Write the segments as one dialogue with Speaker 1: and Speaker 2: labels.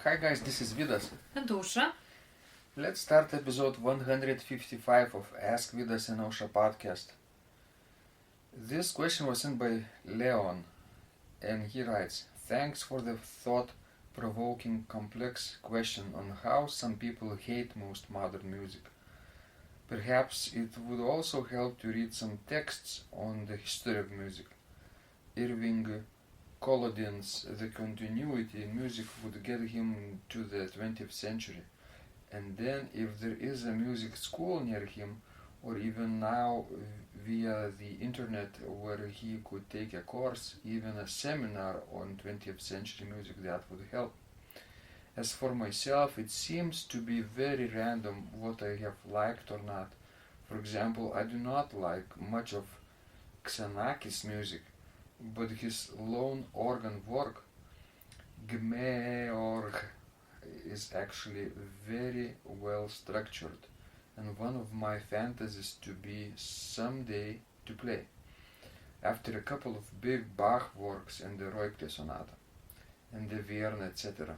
Speaker 1: Hi guys, this is Vidas.
Speaker 2: And Usha.
Speaker 1: Let's start episode 155 of Ask Vidas and Usha podcast. This question was sent by Leon, and he writes, "Thanks for the thought-provoking complex question on how some people hate most modern music. Perhaps it would also help to read some texts on the history of music. Irving Kolodin's The Continuity in Music would get him to the 20th century. And then if there is a music school near him, or even now via the internet where he could take a course, even a seminar on 20th century music, that would help. As for myself, it seems to be very random what I have liked or not. For example, I do not like much of Xenakis' music, but his lone organ work, Gmeorg, is actually very well structured and one of my fantasies to be someday to play, after a couple of big Bach works and the Roigte Sonata and the Vierne, etc.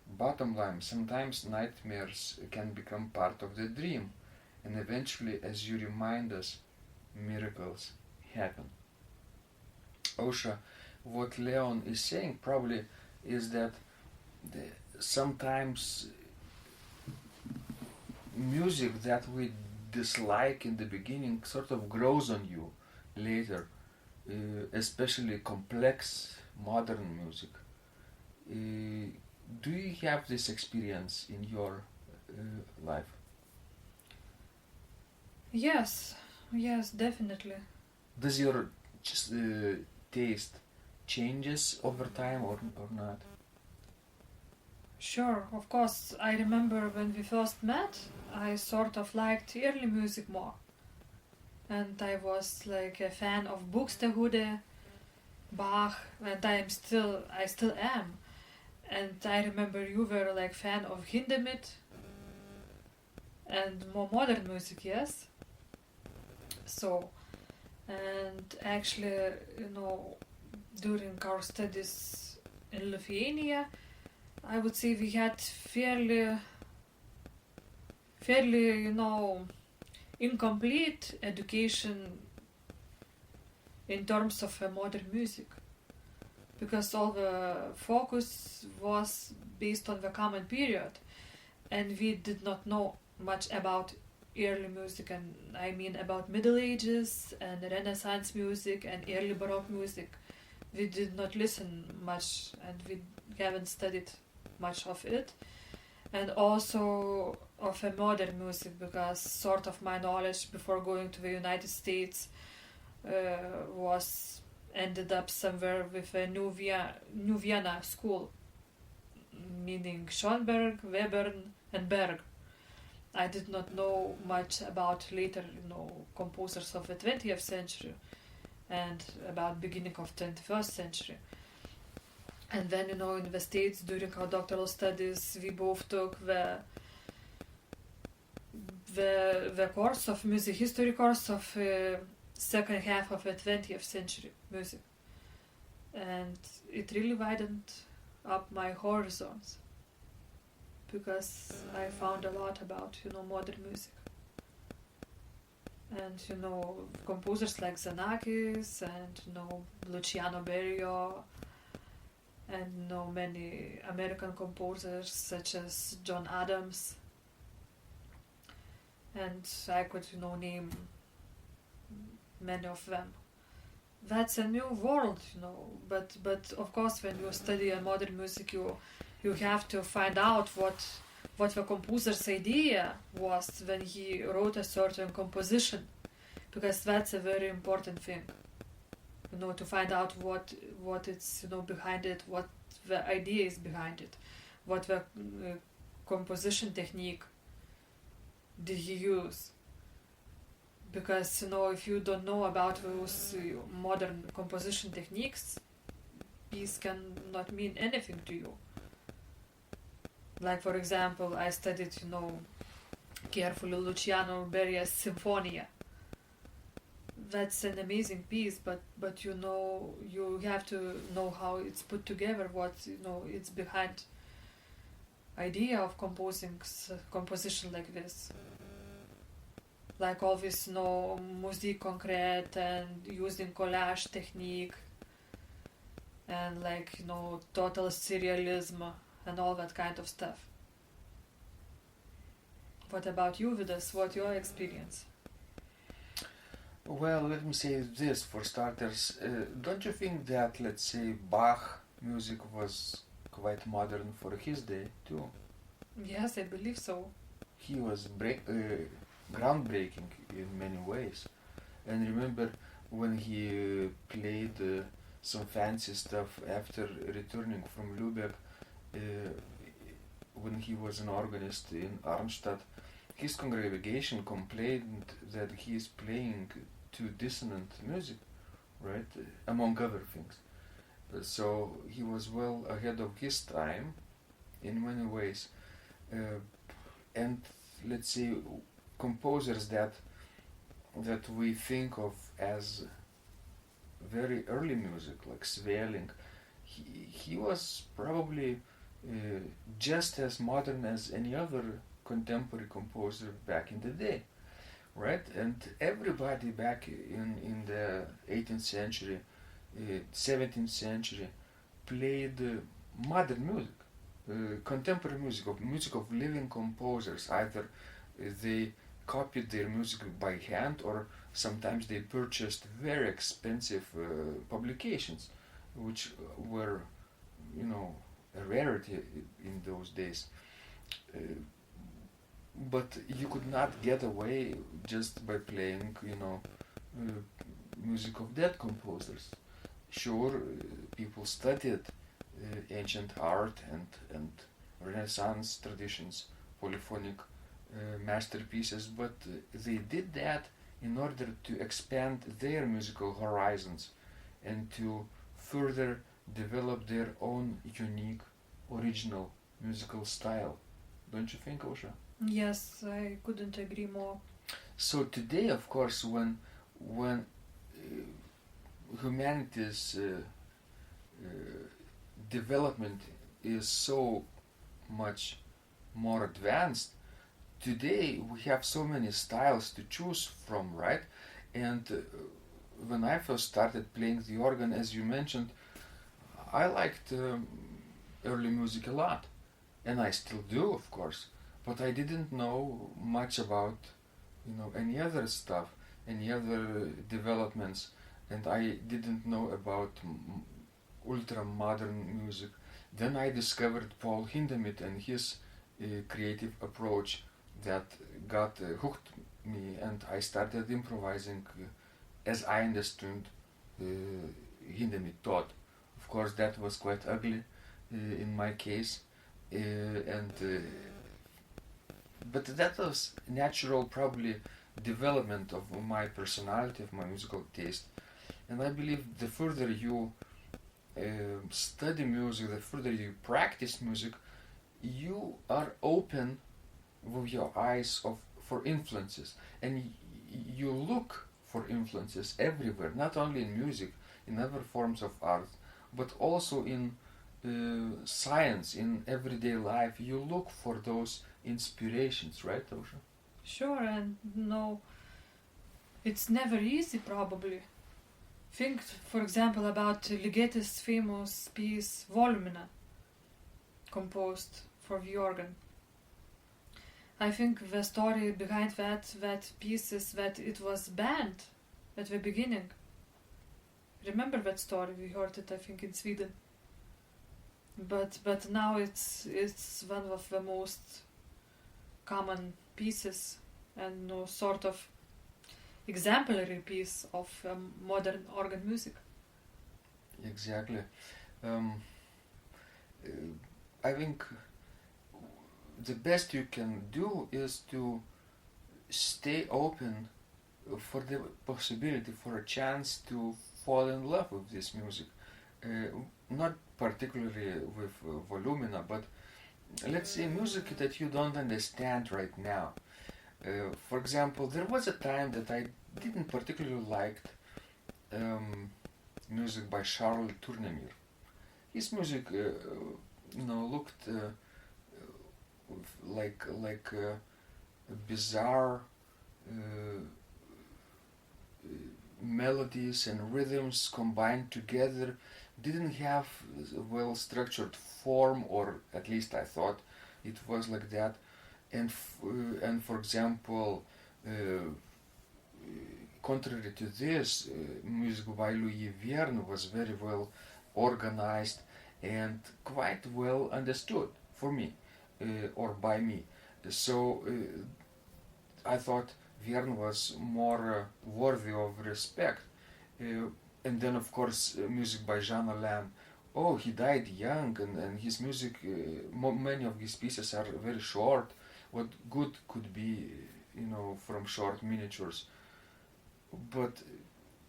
Speaker 1: Bottom line, sometimes nightmares can become part of the dream, and eventually, as you remind us, miracles happen." Osha, what Leon is saying probably is that sometimes music that we dislike in the beginning sort of grows on you later, especially complex modern music. Do you have this experience in your life?
Speaker 2: Yes, definitely.
Speaker 1: Does your taste changes over time or not?
Speaker 2: Sure, of course. I remember when we first met, I sort of liked early music more. And I was like a fan of Buxtehude, Bach, and I still am. And I remember you were like fan of Hindemith and more modern music, yes? So, and actually, during our studies in Lithuania, I would say we had fairly, incomplete education in terms of modern music, because all the focus was based on the common period, and we did not know much about early music, and I mean about Middle Ages and Renaissance music and early Baroque music. We did not listen much, and we haven't studied much of it, and also of a modern music, because sort of my knowledge before going to the United States was ended up somewhere with a New Vienna school, meaning Schoenberg, Webern, and Berg. I did not know much about later, composers of the 20th century and about beginning of 21st century. And then, in the States during our doctoral studies, we both took the course of music history course of second half of the 20th century music, and it really widened up my horizons, because I found a lot about modern music, and composers like Xenakis and Luciano Berio, and many American composers such as John Adams, and I could name many of them. That's a new world, but of course when you study modern music, you have to find out what the composer's idea was when he wrote a certain composition, because that's a very important thing, to find out what it's behind it, what the idea is behind it, what the composition technique did he use. Because if you don't know about those modern composition techniques, piece can not mean anything to you. Like, for example, I studied carefully Luciano Berio's Symphonia. That's an amazing piece, but you have to know how it's put together, what it's behind idea of composition like this. Like always, musique concrète and using collage technique and like, total surrealism and all that kind of stuff. What about you, Vidas? What's your experience?
Speaker 1: Well, let me say this for starters. Don't you think that, let's say, Bach music was quite modern for his day too?
Speaker 2: Yes, I believe so.
Speaker 1: He was groundbreaking in many ways. And remember when he played some fancy stuff after returning from Lübeck, uh, when he was an organist in Arnstadt, his congregation complained that he is playing too dissonant music, right? Among other things. So he was well ahead of his time in many ways. And let's say composers that we think of as very early music, like Sweelinck, he was probably just as modern as any other contemporary composer back in the day, right? And everybody back in the 18th century, 17th century, played modern music, contemporary music of living composers. Either they copied their music by hand, or sometimes they purchased very expensive publications, which were, a rarity in those days. But you could not get away just by playing, music of dead composers. Sure, people studied ancient art and Renaissance traditions, polyphonic masterpieces, but they did that in order to expand their musical horizons and to further develop their own unique, original musical style. Don't you think, Ausra?
Speaker 2: Yes, I couldn't agree more.
Speaker 1: So today, of course, when humanity's development is so much more advanced, today we have so many styles to choose from, right? And when I first started playing the organ, as you mentioned, I liked early music a lot, and I still do, of course. But I didn't know much about, any other stuff, any other developments, and I didn't know about ultra modern music. Then I discovered Paul Hindemith and his creative approach that got hooked me, and I started improvising as I understood Hindemith taught. Of course, that was quite ugly in my case, but that was natural, probably development of my personality, of my musical taste. And I believe the further you study music, the further you practice music, you are open with your eyes for influences, and you look for influences everywhere, not only in music, in other forms of art, but also in science, in everyday life. You look for those inspirations, right, Ausra?
Speaker 2: Sure, and it's never easy, probably. Think, for example, about Ligeti's famous piece Volumina, composed for the organ. I think the story behind that piece is that it was banned at the beginning. Remember that story? We heard it, I think, in Sweden. But now it's one of the most common pieces and sort of exemplary piece of modern organ music.
Speaker 1: Exactly. I think the best you can do is to stay open for the possibility, for a chance to fall in love with this music. Not particularly with Volumina, but let's say music that you don't understand right now. For example, there was a time that I didn't particularly like music by Charles Tournemire. His music, looked bizarre uh, melodies and rhythms combined together, didn't have a well structured form, or at least I thought it was like that. And for example, contrary to this, music by Louis Vierne was very well organized and quite well understood for me, or by me. So I thought Vierne was more worthy of respect. And then, of course, music by Jean Alain. Oh, he died young, and his music, many of his pieces are very short. What good could be, from short miniatures? But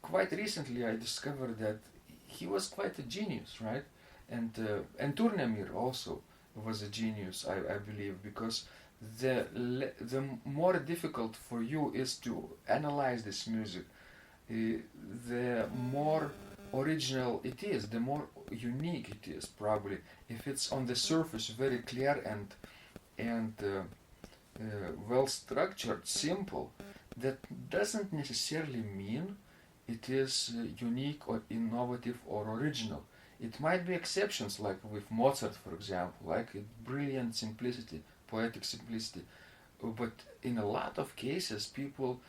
Speaker 1: quite recently, I discovered that he was quite a genius, right? And Tournemire also was a genius, I believe, because the more difficult for you is to analyze this music, the more original it is, the more unique it is. Probably, if it's on the surface very clear and well structured, simple, that doesn't necessarily mean it is unique or innovative or original. It might be exceptions, like with Mozart, for example, like brilliant simplicity, poetic simplicity. But in a lot of cases, people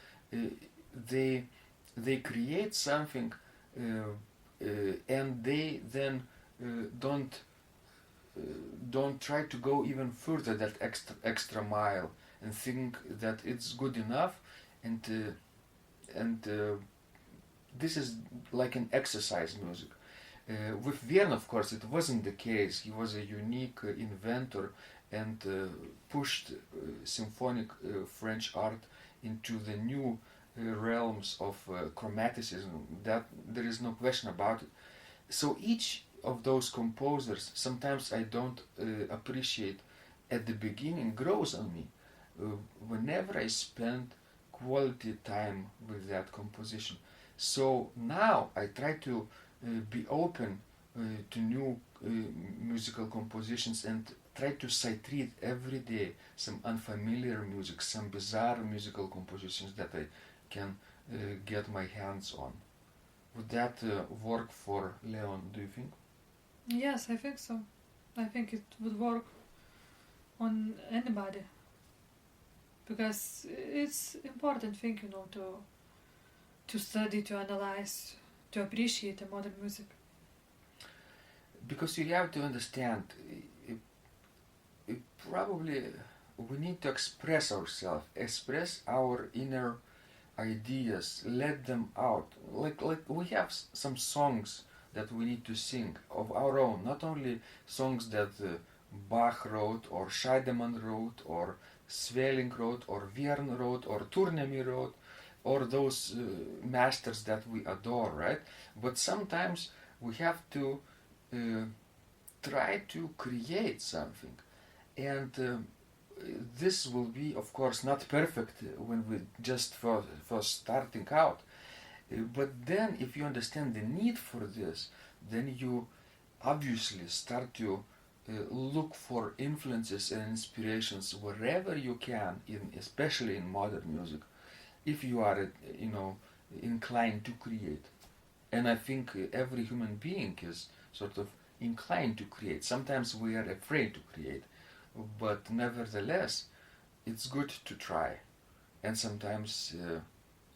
Speaker 1: they they create something, and they then don't try to go even further, that extra mile, and think that it's good enough, and this is like an exercise music. With Vierne, of course, it wasn't the case. He was a unique inventor and pushed symphonic French art into the new realms of chromaticism. That there is no question about it. So each of those composers, sometimes I don't appreciate at the beginning, grows on me whenever I spend quality time with that composition. So now I try to be open to new musical compositions, and try to sight read every day some unfamiliar music, some bizarre musical compositions that I can get my hands on. Would that work for Leon, do you think?
Speaker 2: Yes, I think so. I think it would work on anybody, because it's important thing, to study, to analyze, to appreciate the modern music.
Speaker 1: Because you have to understand, it probably we need to express ourselves, express our inner ideas, let them out. Like we have some songs that we need to sing of our own, not only songs that Bach wrote, or Scheidemann wrote, or Sweelinck wrote, or Vierne wrote, or Tournemire wrote, or those masters that we adore, right? But sometimes we have to try to create something, and this will be, of course, not perfect when we just first starting out. But then, if you understand the need for this, then you obviously start to look for influences and inspirations wherever you can, especially in modern music, if you are, inclined to create. And I think every human being is sort of inclined to create. Sometimes we are afraid to create, but nevertheless, it's good to try, and sometimes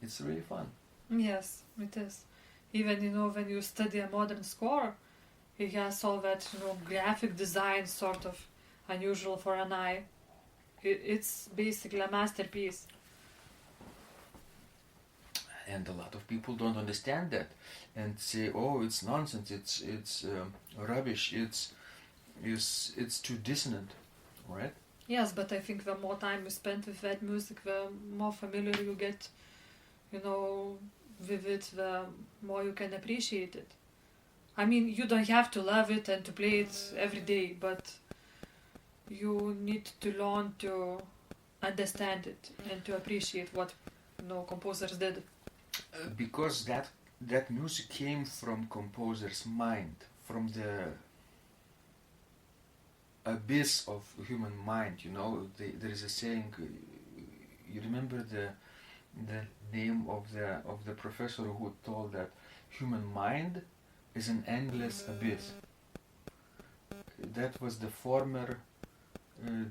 Speaker 1: it's really fun.
Speaker 2: Yes, it is. Even, when you study a modern score, it has all that, graphic design, sort of unusual for an eye. It's basically a masterpiece.
Speaker 1: And a lot of people don't understand that, and say, "Oh, it's nonsense. It's rubbish. It's too dissonant," right?
Speaker 2: Yes, but I think the more time you spend with that music, the more familiar you get, with it, the more you can appreciate it. I mean, you don't have to love it and to play it every day, but you need to learn to understand it and to appreciate what, composers did.
Speaker 1: Because that music came from composer's mind, from abyss of human mind. You know, there is a saying. You remember the name of the professor who told that human mind is an endless abyss. That was the former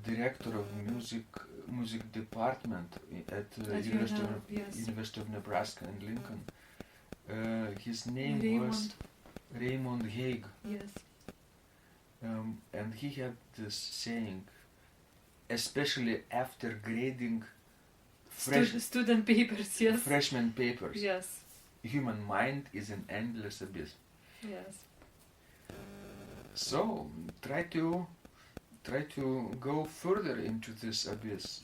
Speaker 1: director of music department at University of Nebraska in Lincoln. His name was Raymond Haig.
Speaker 2: Yes.
Speaker 1: And he had this saying, especially after grading
Speaker 2: student papers, yes.
Speaker 1: freshman papers.
Speaker 2: Yes.
Speaker 1: Human mind is an endless abyss.
Speaker 2: Yes.
Speaker 1: So try to go further into this abyss.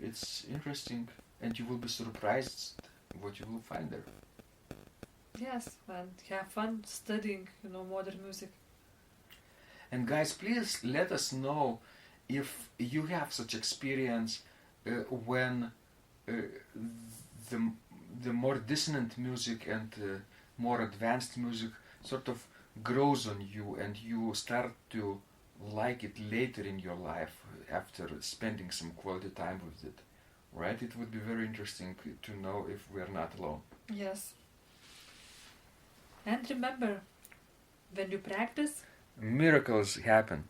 Speaker 1: It's interesting, and you will be surprised what you will find there.
Speaker 2: Yes, and have fun studying, modern music.
Speaker 1: And guys, please let us know if you have such experience when the more dissonant music and more advanced music sort of grows on you, and you start to like it later in your life after spending some quality time with it, right? It would be very interesting to know if we are not alone.
Speaker 2: Yes. And remember, when you practice,
Speaker 1: miracles happen.